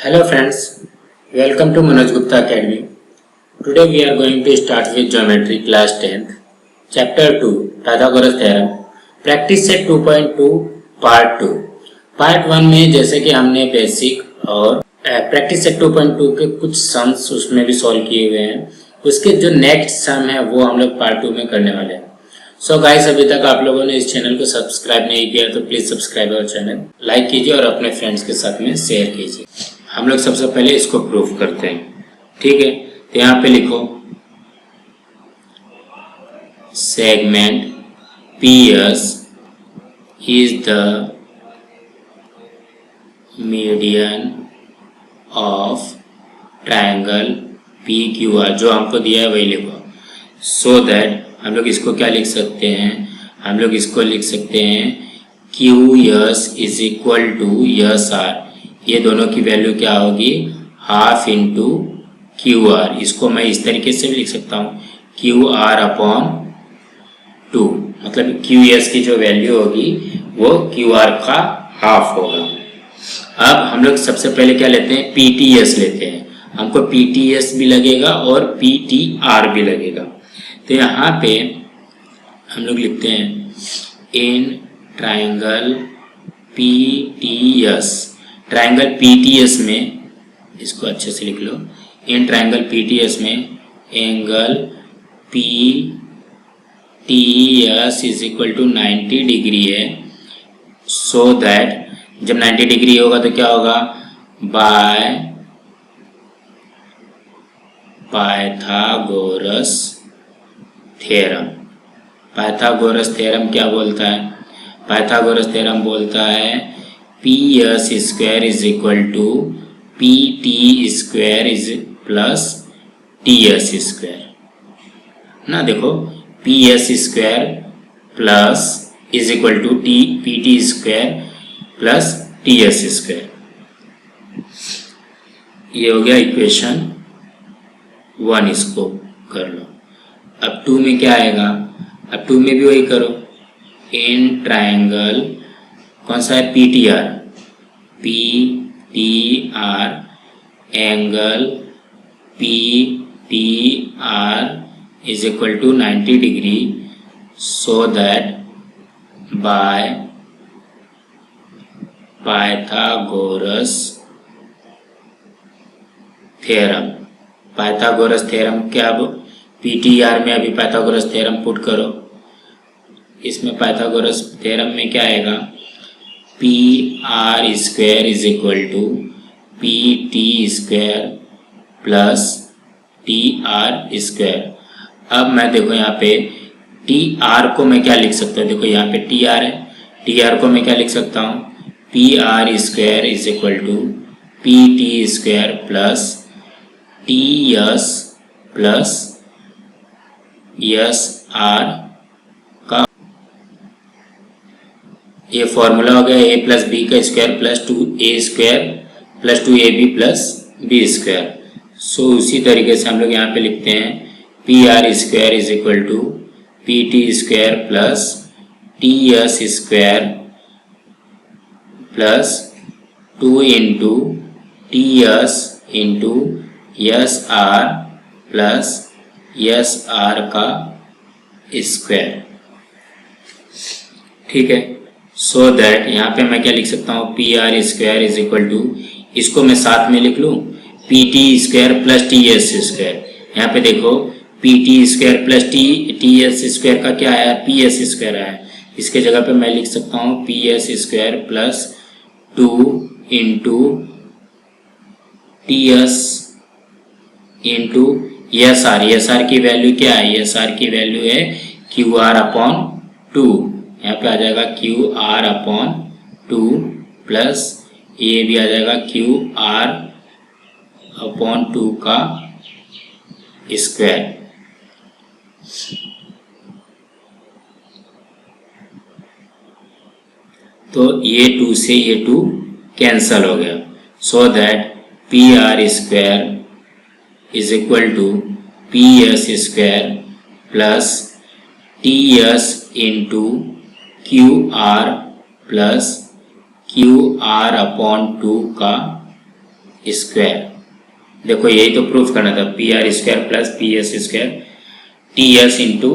Hello friends, welcome to Manoj Gupta Academy. Today we are going to start with Geometry class 10th, Chapter 2, Pythagoras Theorem, Practice Set 2.2 Part 2. Part 1 में जैसे कि हमने basic और practice set 2.2 के कुछ sums उसमें भी solve किए हुए हैं, उसके जो नेक्स्ट सम है वो हम लोग पार्ट 2 में करने वाले हैं. सो गाइस, अभी तक आप लोगों ने इस चैनल को सब्सक्राइब नहीं किया तो please subscribe our channel, like कीजिए और अपने फ्रेंड्स के साथ में शेयर कीजिए. हम लोग सबसे पहले इसको प्रूफ करते हैं. ठीक है, तो यहाँ पे लिखो segment PS is the median of triangle PQR. जो हमको दिया है वही लिखो. सो दैट हम लोग इसको क्या लिख सकते हैं, हम लोग इसको लिख सकते हैं QS is equal to SR. ये दोनों की वैल्यू क्या होगी, हाफ इंटू QR. इसको मैं इस तरीके से भी लिख सकता हूँ QR अपॉन 2, मतलब QS की जो वैल्यू होगी वो QR का हाफ होगा. अब हम लोग सबसे पहले क्या लेते हैं, PTS लेते हैं. हमको PTS भी लगेगा और PTR भी लगेगा. तो यहाँ पे हम लोग लिखते हैं in triangle PTS. Triangle PTS में, इसको अच्छे से लिख लो, इन ट्रायंगल PTS में angle PTS is equal to 90 degree है. सो दैट जब 90 डिग्री होगा तो क्या होगा, by Pythagoras theorem. Pythagoras theorem क्या बोलता है, पाइथागोरस थ्योरम बोलता है PS square is equal to PT square is plus TS square ना. देखो PS square plus is equal to PT square plus TS square. ये हो गया इक्वेशन 1. इसको कर लो. अब 2 में क्या आएगा, अब 2 में भी वही करो. इन ट्रायंगल कौन सा है, PTR angle PTR is equal to 90 degree. So that by Pythagoras theorem. Pythagoras theorem क्या, PTR में अभी पाइथागोरस थ्योरम पुट करो. इसमें पाइथागोरस थ्योरम में क्या आएगा, PR square is equal to PT square plus TR square. अब मैं देखो यहाँ पे TR को मैं क्या लिख सकता हूँ, देखो यहाँ पे TR है, TR को मैं क्या लिख सकता हूँ, PR square is equal to PT square plus TS plus SR का. ये फॉर्मूला हो गया A प्लस B का square plus 2A square plus 2AB plus B square. So उसी तरीके से हम लोग यहाँ पे लिखते हैं PR square is equal to PT square plus TS square plus 2 into TS into SR plus SR का स्क्वायर. ठीक है, सो दैट यहाँ पे मैं क्या लिख सकता हूँ, PR square is equal to, इसको मैं साथ में लिख लूँ PT square plus TS square. यहाँ पे देखो PT square plus TS square का क्या आया, PS स्क्वायर आया. इसके जगह पे मैं लिख सकता हूँ PS square plus 2 into TS into SR की वैल्यू क्या है, SR की वैल्यू है QR अपॉन 2. यहाँ पे आ जाएगा QR अपॉन 2 प्लस ये भी आ जाएगा QR अपॉन 2 का स्क्वायर. तो ये 2 से ये 2 कैंसल हो गया. So that PR square is equal to PS square plus TS into QR plus QR upon 2 का स्क्वायर। देखो यही तो प्रूफ करना था, P R square plus P S square T S into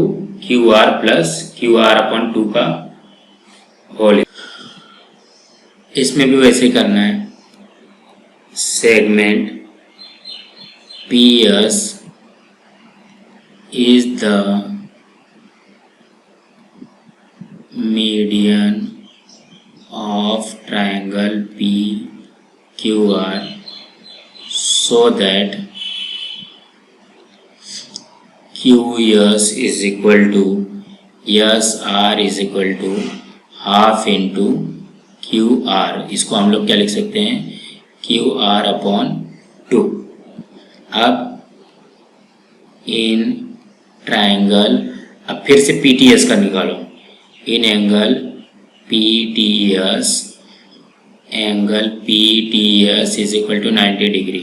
Q R plus Q R upon 2 का whole. इसमें भी वैसे ही करना है। Segment P S is the median of triangle P Q R so that QS is equal to SR is equal to half into QR। इसको हम लोग क्या लिख सकते हैं, QR अपॉन 2। अब इन ट्राइंगल, अब फिर से PTS का निकालो। In angle PTS, angle PTS is equal to 90 degree.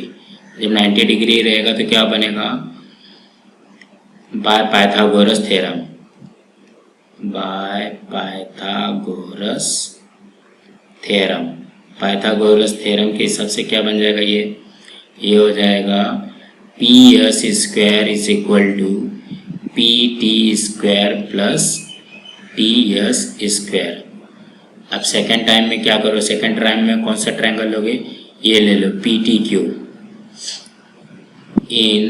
जब 90 डिग्री रहेगा तो क्या बनेगा, by Pythagoras theorem, by Pythagoras theorem. Pythagoras theorem के हिसाब से क्या बन जाएगा, ये हो जाएगा PS square is equal to PT square plus TS square. अब सेकेंड टाइम में क्या करो, सेकेंड टाइम में कौन सा ट्रायंगल लोगे, ये ले लो PTQ। In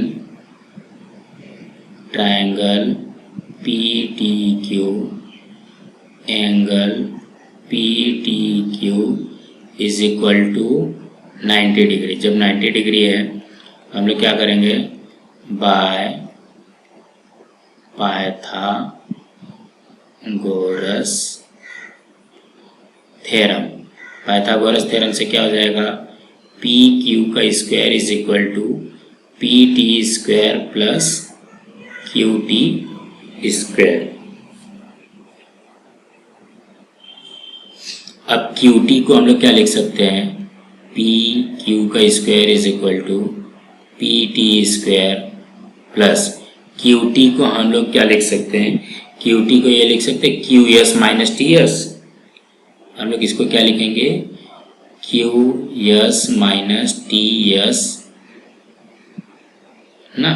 triangle PTQ, angle PTQ is equal to 90 degree. जब 90 डिग्री है हम लोग क्या करेंगे, by Pythagoras theorem. Pythagoras theorem से क्या हो जाएगा, पी क्यू का square is equal to P T square plus Q T square. अब क्यू टी को हम लोग क्या लिख सकते हैं, पी क्यू का square is equal to P T square plus Q T को हम लोग क्या लिख सकते हैं, क्यू टी को ये लिख सकते हैं Q S minus T S. हम लोग इसको क्या लिखेंगे, Q S minus T S ना।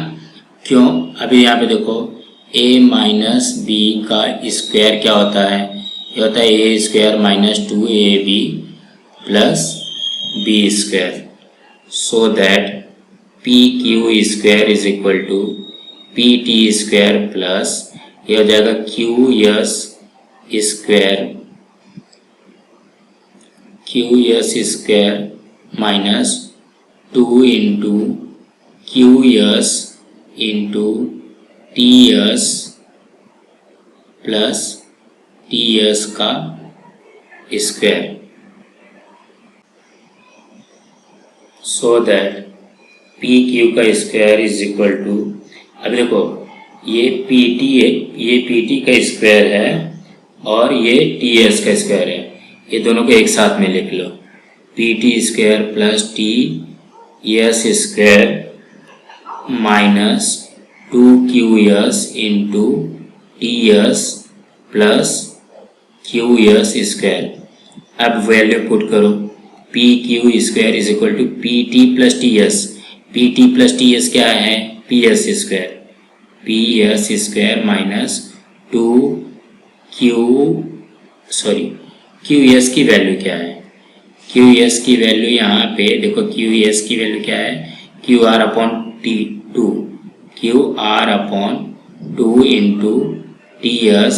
क्यों, अभी यहाँ पे देखो a माइनस बी का स्क्वायर क्या होता है, ये होता है A square minus 2ab plus B square. So that P Q square is equal to P T square plus ये हो जाएगा Q S square, Q S square minus 2 into Q S into T S plus T S का square. So that P Q का square is equal to, अब देखो ये P T है, ये पी टी का स्क्वायर है और ये टी एस का स्क्वायर है, ये दोनों को एक साथ में लिख लो, P T square plus T S square minus 2QS into T S plus Q S square. अब वैल्यू पुट करो, P Q square is equal to P T plus T S. P T plus T S क्या है, P S square, P S square minus 2Q Q S की value क्या है, Q S की value यहाँ पे देखो, क्यू एस की वैल्यू क्या है, Q R upon T 2, Q R upon 2 into T S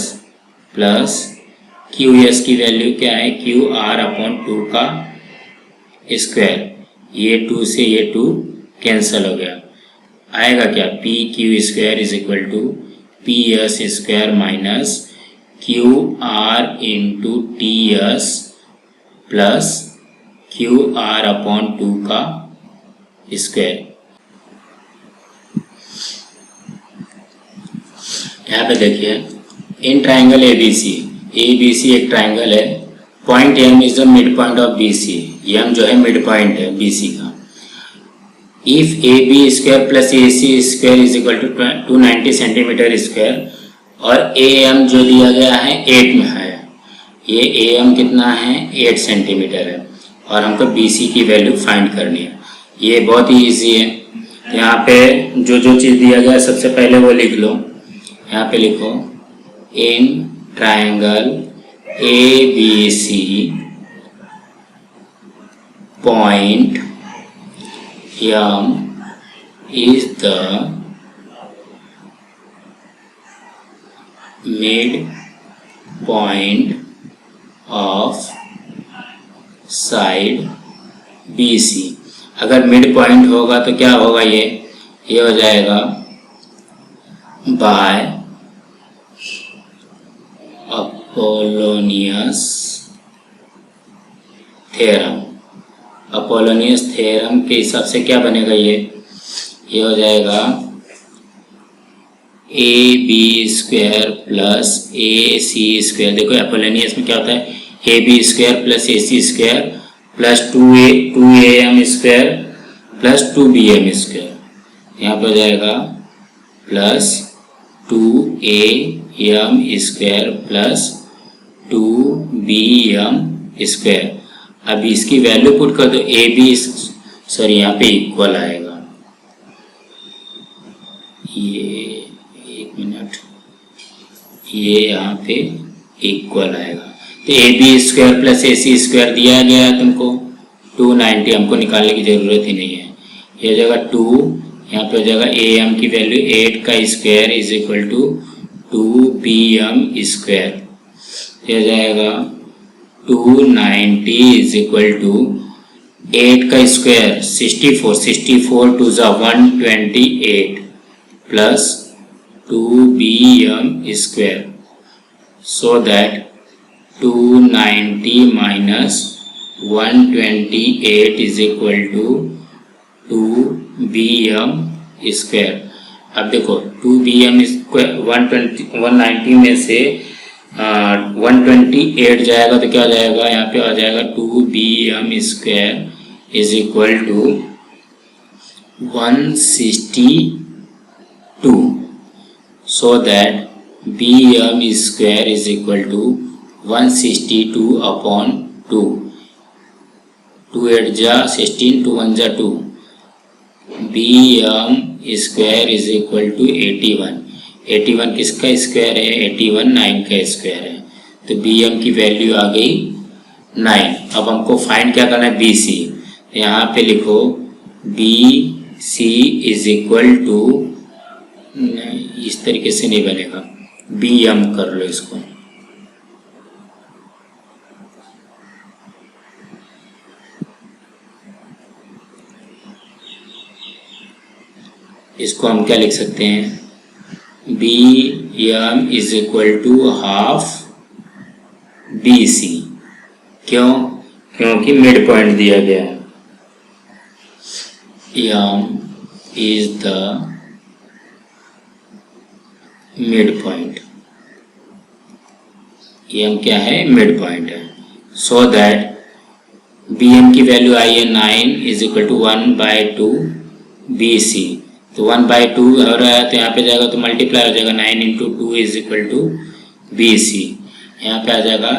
plus Q S की वैल्यू क्या है, क्यू आर अपॉन 2 का स्क्वायर। ये 2 से ये 2 कैंसिल हो गया, आएगा क्या, P Q square is equal to P S square minus Q R into T S plus Q R upon 2 का स्क्वायर। यहाँ पे देखिए, इन ट्राइंगल ABC एक ट्राइंगल है, point M is the mid point of BC, M जो है mid point है BC का। If AB square plus AC square is equal to 290 centimetre square और AM जो दिया गया है 8 में है, ये AM कितना है 8 सेंटीमीटर है और हमको BC की वैल्यू फाइंड करनी है। ये बहुत ही इजी है। यहाँ पे जो जो चीज़ दिया गया है सबसे पहले वो लिख लो। यहाँ पे लिखो in triangle ABC point M is the midpoint of side BC। अगर मिड पॉइंट होगा तो क्या होगा, ये हो जाएगा by Apollonius theorem. Apollonius theorem के हिसाब से क्या बनेगा, ये हो जाएगा AB² प्लस AC²। देखो अपोलोनियस में क्या होता है, AB² plus AC² plus 2AM² plus 2BM²। यहाँ पर हो जाएगा प्लस 2AM² प्लस 2BM²। अब इसकी वैल्यू पुट कर दो, यहाँ पे इक्वल आएगा। ये एक मिनट, ये यहाँ पे इक्वल आएगा। तो AB² प्लस AC² दिया गया है तुमको 290, हमको निकालने की जरूरत ही नहीं है। ये हो जाएगा 2, यहाँ पे हो जाएगा AM की वैल्यू 8 का square is equal to 2BM²। ये हो जाएगा 290 इज इक्वल टू 8 का स्क्वायर 64 टू ज़ा 128 plus 2BM²। So that 290 minus 128 is equal to 2BM²। अब देखो 190 में से 128 जाएगा तो क्या हो जाएगा, यहाँ पे आ जाएगा 2BM² is equal to 162। So that BM² is equal to 162 upon 2। 2 8 जा 16, 2 1 जा 2। BM² is equal to 81। 81 किसका स्क्वायर है, 81 9 का स्क्वायर है। तो BM की वैल्यू आ गई 9। अब हमको फाइंड क्या करना है, BC। तो यहाँ पे लिखो BC इज इक्वल टू, इस तरीके से नहीं बनेगा, BM कर लो इसको। इसको हम क्या लिख सकते हैं, BM is equal to half BC। क्यों, क्योंकि मिड पॉइंट दिया गया है। M is the mid point. M क्या है, मिड पॉइंट है। सो दैट BM की वैल्यू आई है 9 इज इक्वल टू 1/2 BC। तो 1/2 हो रहा है तो यहाँ पे जाएगा तो मल्टीप्लाई हो जाएगा, 9 × 2 इज इक्वल टू BC। यहाँ पे आ जाएगा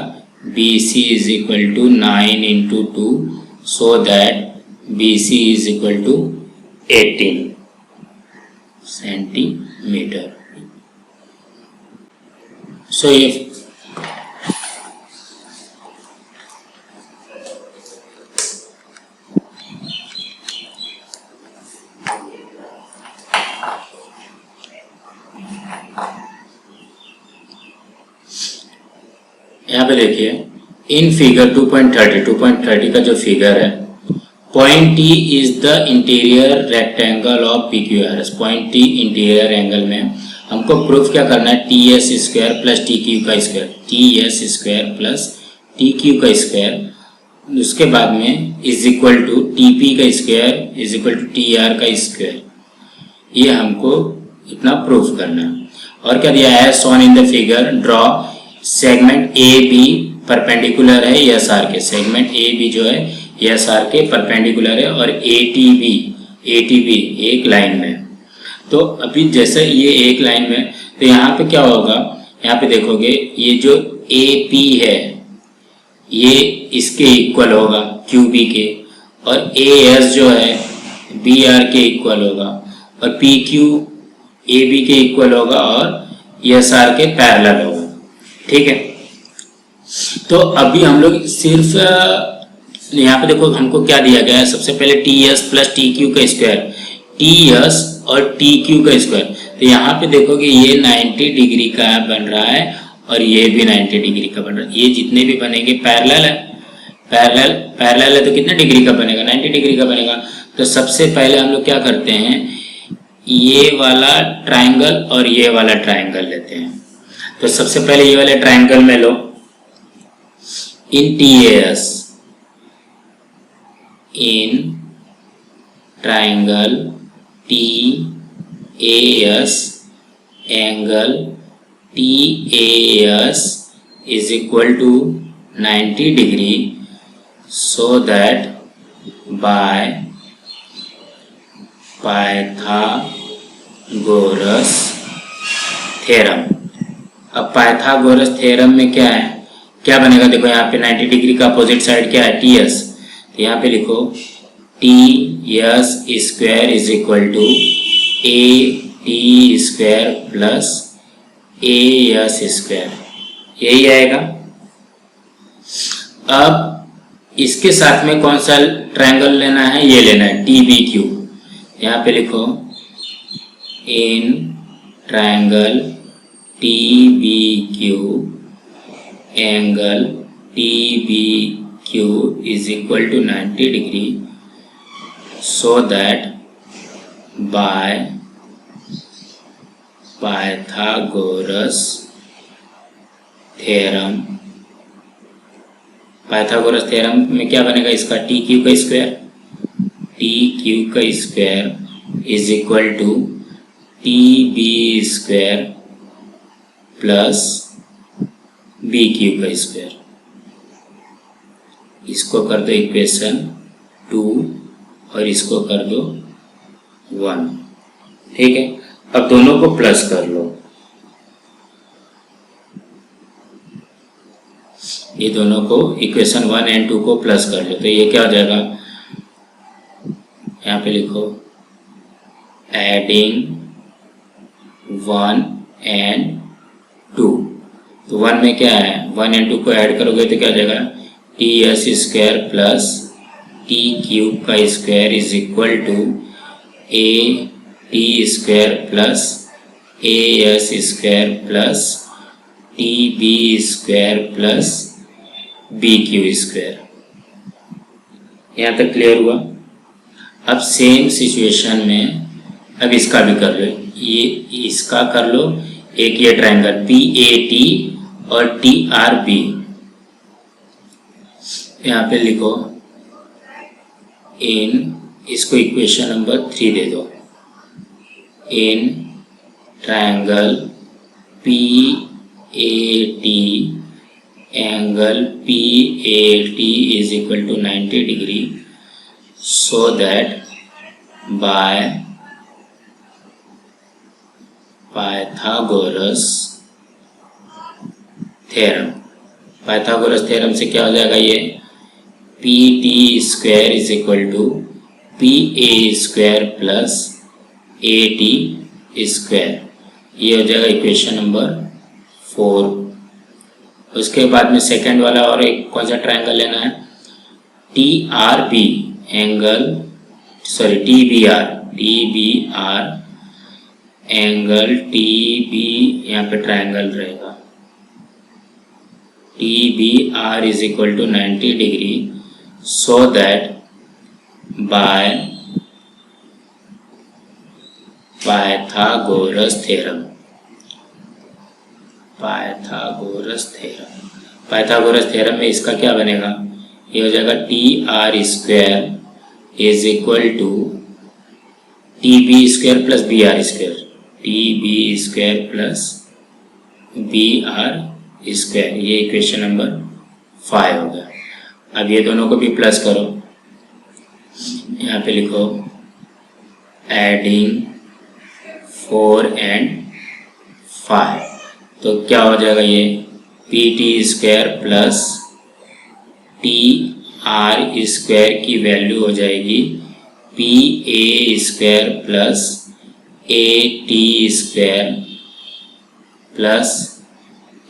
BC is equal to 9 × 2, so that BC is equal to 18 centimetre. So ये यहाँ पे देखिए इन फिगर 2.30 का जो फिगर है, point T is the interior rectangle of PQRS। Point T interior angle में हमको प्रूफ क्या करना है, TS² प्लस TQ का स्क्वायर, TS² प्लस TQ का स्क्वायर, उसके बाद में इज इक्वल टू TP का square is equal to TR का स्क्वायर। ये हमको इतना प्रूफ करना है। और क्या दिया है, shown in the figure, draw segment AB perpendicular है SR के, सेगमेंट AB जो है SR के परपेंडिकुलर है और ATB एक लाइन में। तो अभी जैसे ये एक लाइन में, तो यहाँ पे क्या होगा, यहाँ पे देखोगे ये जो AP है ये इसके इक्वल होगा QB के, और AS जो है बी आर के इक्वल होगा और पी क्यू ए बी के इक्वल होगा और एस आर के पैरेलल होगा। ठीक है, तो अभी हम लोग सिर्फ यहाँ पे देखो हमको क्या दिया गया है, सबसे पहले T S plus T Q का स्क्वायर, टी एस और टी क्यू का स्क्वायर। तो यहाँ पे देखो कि ये 90 डिग्री का बन रहा है और ये भी 90 डिग्री का बन रहा है। ये जितने भी बनेंगे पैरेलल है, पैरेलल है तो कितने डिग्री का बनेगा, 90 डिग्री का बनेगा। तो सबसे पहले हम लोग क्या करते हैं, ये वाला ट्राइंगल और ये वाला ट्राइंगल लेते हैं। तो सबसे पहले ये वाले ट्राइंगल में लो, in T S, in triangle T A S, angle T A S is equal to 90 degree, so that by Pythagoras theorem. अब पाइथागोरस थ्योरम में क्या है, क्या बनेगा, देखो यहाँ पे 90 डिग्री का अपोजिट साइड क्या है, टी एस। तो यहाँ पे लिखो T S square is equal to A T square plus A S square, यही आएगा। अब इसके साथ में कौन सा ट्रायंगल लेना है, ये लेना है टी बी क्यू। यहाँ पे लिखो in triangle T B Q, angle T B Q is equal to 90 degree, so that by Pythagoras theorem, Pythagoras theorem में क्या बनेगा इसका, टी क्यू का स्क्वायर, टी क्यू का square is equal to T B square plus B Q का square. इसको कर दो इक्वेशन 2 और इसको कर दो 1। ठीक है, अब दोनों को प्लस कर लो, ये दोनों को इक्वेशन 1 एंड 2 को प्लस कर लो। तो ये क्या हो जाएगा, यहाँ पे लिखो एडिंग 1 एंड 2। तो 1 में क्या है, 1 एंड 2 को ऐड करोगे तो क्या हो जाएगा, T S square plus T Q का square is equal to A T square plus A S square plus T B square plus B Q square. यहाँ तक क्लियर हुआ। अब सेम सिचुएशन में अब इसका भी कर लो, ये इसका कर लो, एक ये ट्रायंगल पी ए टी और टी आर बी। यहाँ पे लिखो इन, इसको इक्वेशन नंबर 3 दे दो, in triangle P A T, angle P A T is equal to 90 degree, so that by Pythagoras theorem, Pythagoras theorem से क्या हो जाएगा, ये P T square is equal to P A square plus A T square, ये हो जाएगा equation number 4। उसके बाद में सेकंड वाला और एक कौन सा ट्रायंगल लेना है, T R B angle, sorry T B R angle T B, यहाँ पे ट्रायंगल रहेगा T B R is equal to 90 degree, so that by Pythagoras theorem, Pythagoras theorem, Pythagoras theorem में इसका क्या बनेगा, ये हो जाएगा T R square is equal to T B square plus B R square, T B square plus B R square, ये equation number 5 हो गया। अब ये दोनों को भी प्लस करो, यहाँ पे लिखो एडिंग 4 एंड 5, तो क्या हो जाएगा, ये P T square plus T R square की वैल्यू हो जाएगी P A square plus A T square plus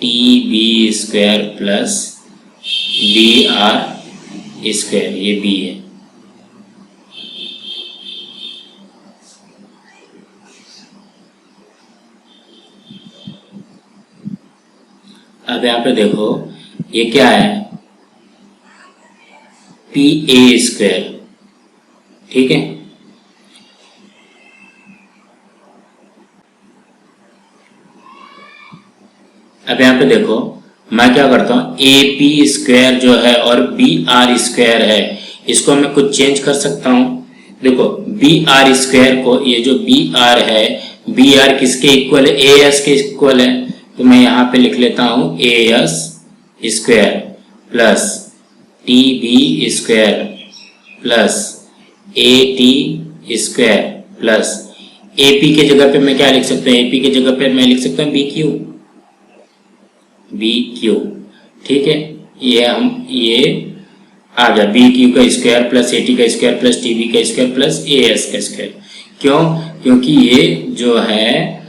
T B square plus B R square, ये बी है। अब यहाँ पे देखो ये क्या है, पी ए स्क्वायर, ठीक है। अब यहाँ पे देखो मैं क्या करता हूँ, ए पी स्क्वायर जो है और बी आर स्क्वायर है, इसको मैं कुछ चेंज कर सकता हूँ। देखो बी आर स्क्वायर को, ये जो बी आर है, बी आर किसके इक्वल है, ए एस के इक्वल है, तो मैं यहाँ पे लिख लेता हूँ A S square plus T B square plus A T square plus A P के जगह पे मैं क्या लिख सकता हूँ, ए पी के जगह पे मैं लिख सकता हूँ बी क्यू, ठीक है। ये आ गया बी क्यू का स्क्वायर प्लस ए टी का स्क्वायर प्लस टी बी का स्क्वायर प्लस ए एस का स्क्वायर। क्यों? क्योंकि ये जो है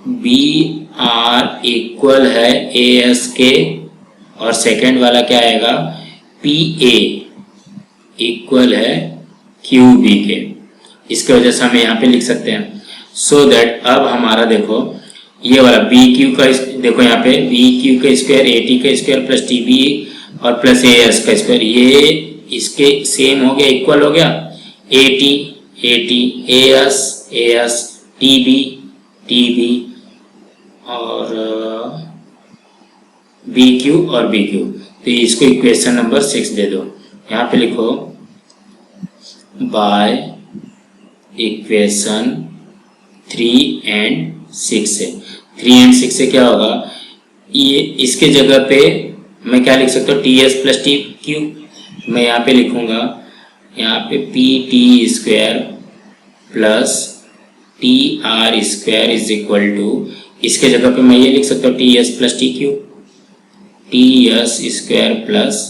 बी आर इक्वल है ए एस के, और सेकेंड वाला क्या आएगा, पी ए इक्वल है क्यू बी के। इसके वजह से हम यहाँ पे लिख सकते हैं। सो दैट अब हमारा देखो ये वाला बी क्यू का, देखो यहाँ पे बी क्यू का स्क्वायर ए टी का स्क्वायर प्लस टी बी और प्लस ए एस का स्क्वायर, ये इसके सेम हो गया, इक्वल हो गया। A T A S T B और बी क्यू और बी क्यू। तो इसको इक्वेशन नंबर 6 दे दो। यहाँ पे लिखो बाय इक्वेशन 3 एंड 6 से। 3 एंड 6 से क्या होगा, ये इसके जगह पे मैं क्या लिख सकता हूँ, T S plus T Q. मैं यहाँ पे लिखूंगा, यहाँ पे P T square plus T R square is equal to, इसके जगह पे मैं ये लिख सकता हूँ T S plus T Q, T S square plus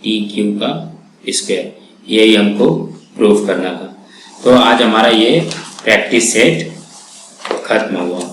T Q का स्क्वायर। यही हमको प्रूफ करना था। तो आज हमारा ये प्रैक्टिस सेट खत्म हुआ।